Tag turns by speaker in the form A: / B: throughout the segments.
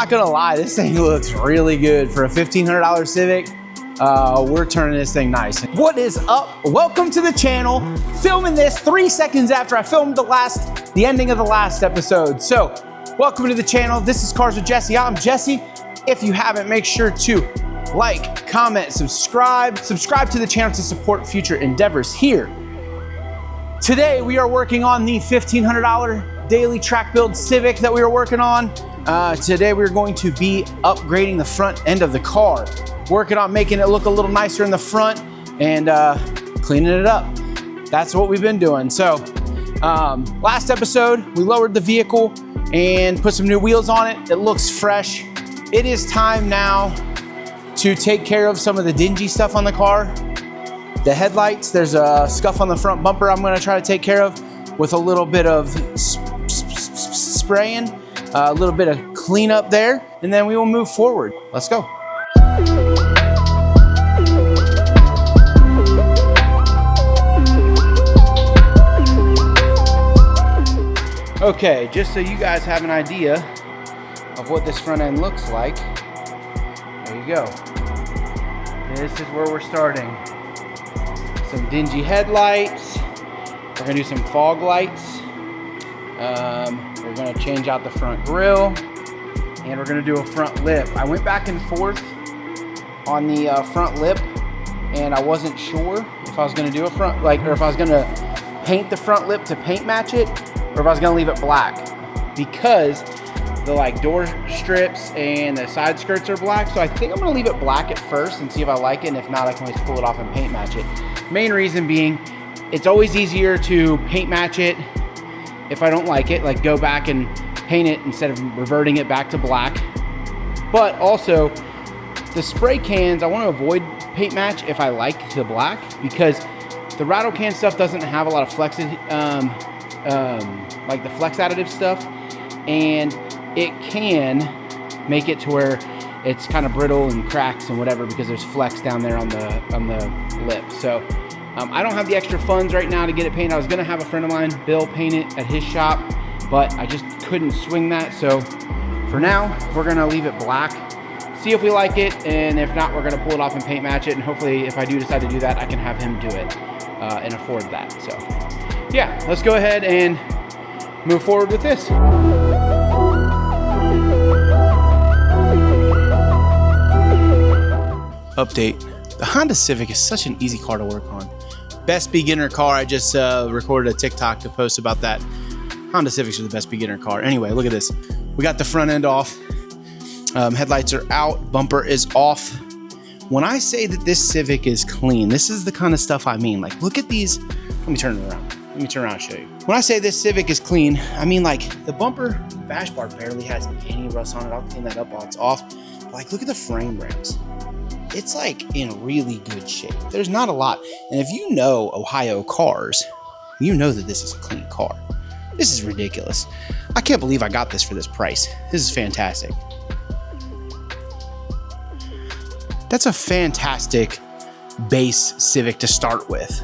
A: not gonna lie, this thing looks really good for a $1,500 Civic. We're turning this thing nice. What is up? Welcome to the channel. Filming this 3 seconds after I filmed the ending of the last episode. So, welcome to the channel. This is Cars with Jesse. I'm Jesse. If you haven't, make sure to like, comment, subscribe to the channel to support future endeavors here. Today, we are working on the $1,500 daily track build Civic that we are working on. Today, we're going to be upgrading the front end of the car. Working on making it look a little nicer in the front and cleaning it up. That's what we've been doing. So last episode, we lowered the vehicle and put some new wheels on it. It looks fresh. It is time now to take care of some of the dingy stuff on the car. The headlights, there's a scuff on the front bumper I'm gonna try to take care of with a little bit of spraying, a little bit of cleanup there, and then we will move forward. Let's go. Okay, just so you guys have an idea of what this front end looks like, there you go. This is where we're starting. Some dingy headlights. We're gonna do some fog lights. We're gonna change out the front grille, and we're gonna do a front lip. I went back and forth on the front lip, and I wasn't sure if I was gonna do a front, or if I was gonna paint the front lip to paint match it, or if I was gonna leave it black, because the door strips and the side skirts are black. So I think I'm gonna leave it black at first and see if I like it, and if not, I can always pull it off and paint match it. Main reason being, it's always easier to paint match it if I don't like it, like go back and paint it instead of reverting it back to black. But also, the spray cans, I want to avoid paint match if I like the black, because the rattle can stuff doesn't have a lot of flex, like the flex additive stuff, and it can make it to where it's kind of brittle and cracks and whatever because there's flex down there on the lip. So I don't have the extra funds right now to get it painted. I was gonna have a friend of mine, Bill, paint it at his shop, but I just couldn't swing that. So for now, we're gonna leave it black, see if we like it, and if not, we're gonna pull it off and paint match it. And hopefully, if I do decide to do that, I can have him do it and afford that. So yeah, let's go ahead and move forward with this. Update. The Honda Civic is such an easy car to work on. Best beginner car. I just recorded a TikTok to post about that. Honda Civics are the best beginner car. Anyway, look at this. We got the front end off. Headlights are out. Bumper is off. When I say that this Civic is clean, this is the kind of stuff I mean. Like, look at these. Let me turn it around. Let me turn around and show you. When I say this Civic is clean, I mean like the bumper bash bar barely has any rust on it. I'll clean that up while it's off. But like, look at the frame rails. It's like in really good shape. There's not a lot. And if you know Ohio cars, you know that this is a clean car. This is ridiculous. I can't believe I got this for this price. This is fantastic. That's a fantastic base Civic to start with.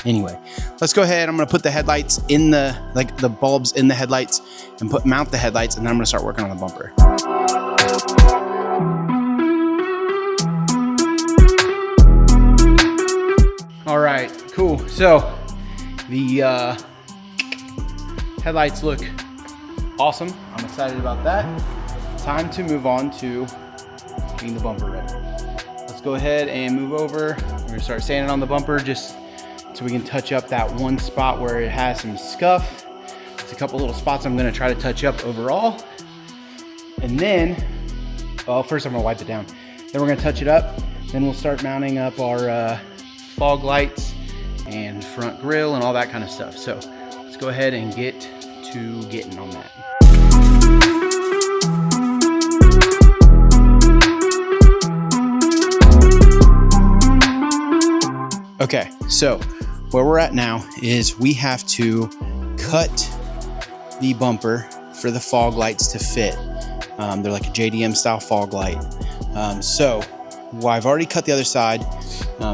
A: Anyway, let's go ahead. I'm gonna put the headlights in the bulbs in the headlights and mount the headlights, and then I'm gonna start working on the bumper. All right, cool. So the headlights look awesome. I'm excited about that. Time to move on to getting the bumper ready. Let's go ahead and move over. We're gonna start sanding on the bumper just so we can touch up that one spot where it has some scuff. There's a couple little spots I'm gonna try to touch up overall. And then, well, first I'm gonna wipe it down. Then we're gonna touch it up. Then we'll start mounting up our fog lights and front grille and all that kind of stuff. So let's go ahead and get to getting on that. Okay, so where we're at now is we have to cut the bumper for the fog lights to fit. They're like a JDM style fog light. Well, I've already cut the other side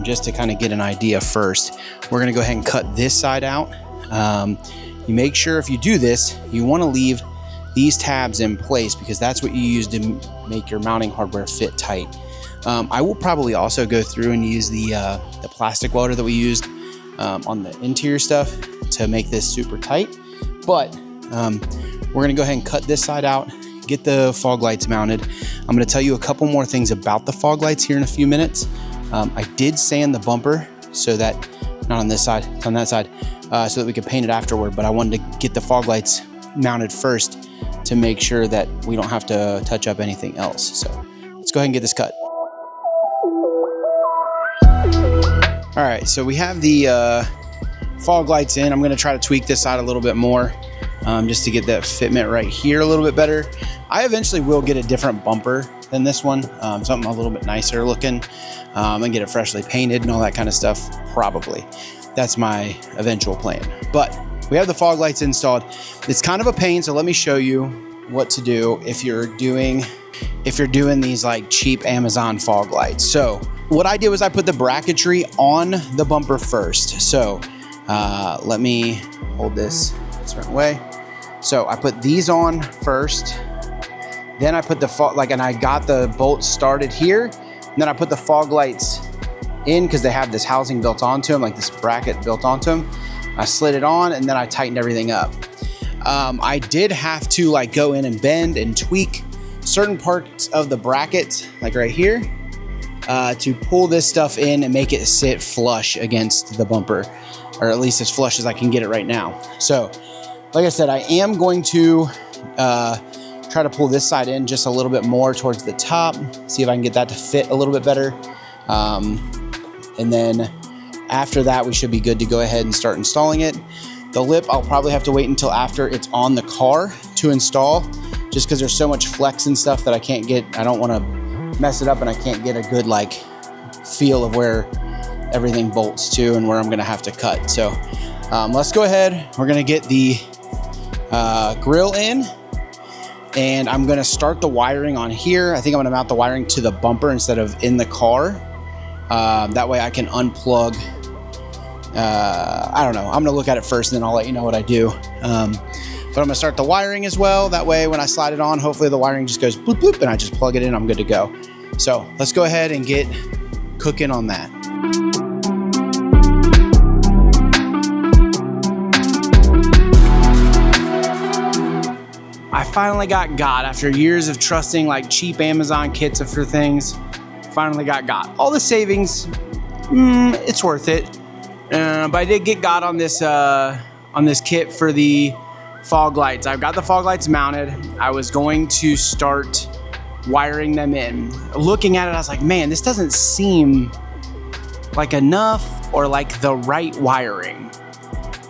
A: just to kind of get an idea first. We're gonna go ahead and cut this side out. You make sure if you do this, you wanna leave these tabs in place because that's what you use to make your mounting hardware fit tight. I will probably also go through and use the plastic welder that we used on the interior stuff to make this super tight. But we're gonna go ahead and cut this side out, get the fog lights mounted. I'm gonna tell you a couple more things about the fog lights here in a few minutes. I did sand the bumper so that, not on this side, it's on that side, so that we could paint it afterward, but I wanted to get the fog lights mounted first to make sure that we don't have to touch up anything else. So let's go ahead and get this cut. All right, so we have the fog lights in. I'm gonna try to tweak this side a little bit more just to get that fitment right here a little bit better. I eventually will get a different bumper than this one, something a little bit nicer looking, and get it freshly painted and all that kind of stuff, probably. That's my eventual plan. But we have the fog lights installed. It's kind of a pain, so let me show you what to do if you're doing these like cheap Amazon fog lights. So what I did was I put the bracketry on the bumper first. So let me hold this a certain way. So I put these on first, then I put the fog, and I got the bolts started here, and then I put the fog lights in because they have this housing built onto them, like this bracket built onto them. I slid it on and then I tightened everything up. I did have to like go in and bend and tweak certain parts of the bracket, like right here, to pull this stuff in and make it sit flush against the bumper, or at least as flush as I can get it right now. So, like I said, I am going to try to pull this side in just a little bit more towards the top, see if I can get that to fit a little bit better. And then after that, we should be good to go ahead and start installing it. The lip, I'll probably have to wait until after it's on the car to install, just because there's so much flex and stuff that I don't want to mess it up, and I can't get a good like feel of where everything bolts to and where I'm gonna have to cut. So let's go ahead. We're gonna get the grill in, and I'm gonna start the wiring on here. I think I'm gonna mount the wiring to the bumper instead of in the car. That way I can unplug. I don't know. I'm gonna look at it first and then I'll let you know what I do. But I'm gonna start the wiring as well. That way when I slide it on, hopefully the wiring just goes bloop bloop and I just plug it in, I'm good to go. So let's go ahead and get cooking on that. I finally got after years of trusting like cheap Amazon kits for things. Finally got all the savings. It's worth it. But I did get on this kit for the fog lights. I've got the fog lights mounted. I was going to start wiring them in. Looking at it, I was like, man, this doesn't seem like enough or like the right wiring.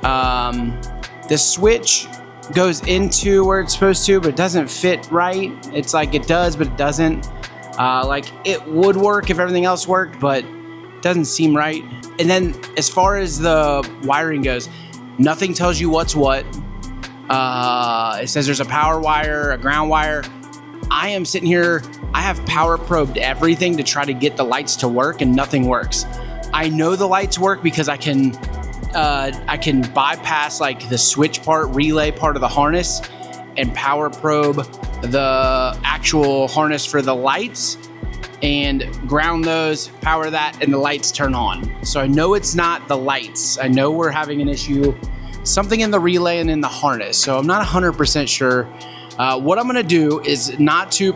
A: The switch goes into where it's supposed to, but it doesn't fit right. It's like it does, but it doesn't. Like it would work if everything else worked, but it doesn't seem right. And then as far as the wiring goes, nothing tells you what's what. It says there's a power wire, a ground wire. I am sitting here, I have power probed everything to try to get the lights to work, and nothing works. I know the lights work because I can bypass like the switch part, relay part of the harness, and power probe the actual harness for the lights and ground those, power that, and the lights turn on. So I know it's not the lights. I know we're having an issue, something in the relay and in the harness. So I'm not 100% sure. What I'm gonna do is not to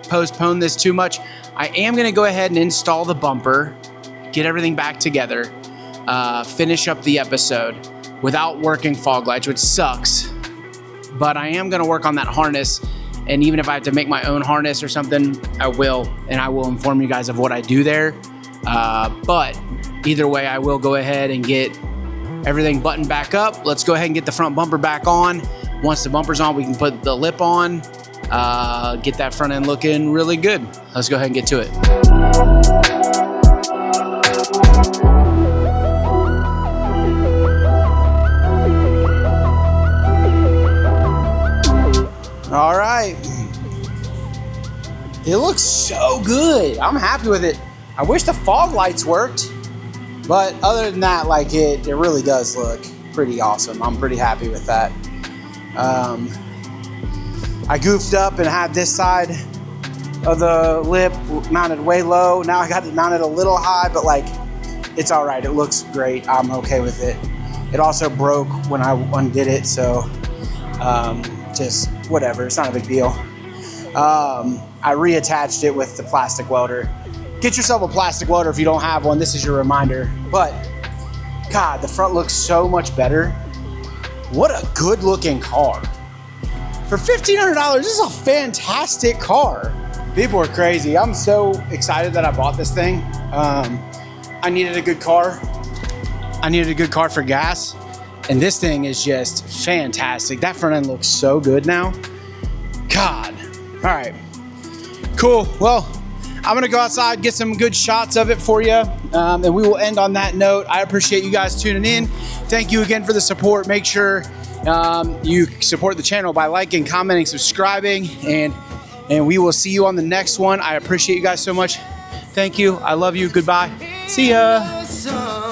A: postpone this too much. I am gonna go ahead and install the bumper, get everything back together, finish up the episode without working fog lights, which sucks. But I am gonna work on that harness, and even if I have to make my own harness or something, I will, and I will inform you guys of what I do there. But either way, I will go ahead and get everything buttoned back up. Let's go ahead and get the front bumper back on. Once the bumper's on, we can put the lip on, get that front end looking really good. Let's go ahead and get to it. All right. It looks so good. I'm happy with it. I wish the fog lights worked, but other than that, like it really does look pretty awesome. I'm pretty happy with that. I goofed up and had this side of the lip mounted way low. Now I got it mounted a little high, but like, it's all right. It looks great. I'm okay with it. It also broke when I undid it, so just whatever. It's not a big deal. I reattached it with the plastic welder. Get yourself a plastic welder if you don't have one. This is your reminder. But God, the front looks so much better. What a good looking car. For $1,500, this is a fantastic car. People are crazy. I'm so excited that I bought this thing. I needed a good car. I needed a good car for gas. And this thing is just fantastic. That front end looks so good now. God. All right. Cool. Well, I'm gonna go outside, get some good shots of it for you. And we will end on that note. I appreciate you guys tuning in. Thank you again for the support. Make sure you support the channel by liking, commenting, subscribing, and we will see you on the next one. I appreciate you guys so much. Thank you. I love you. Goodbye. See ya.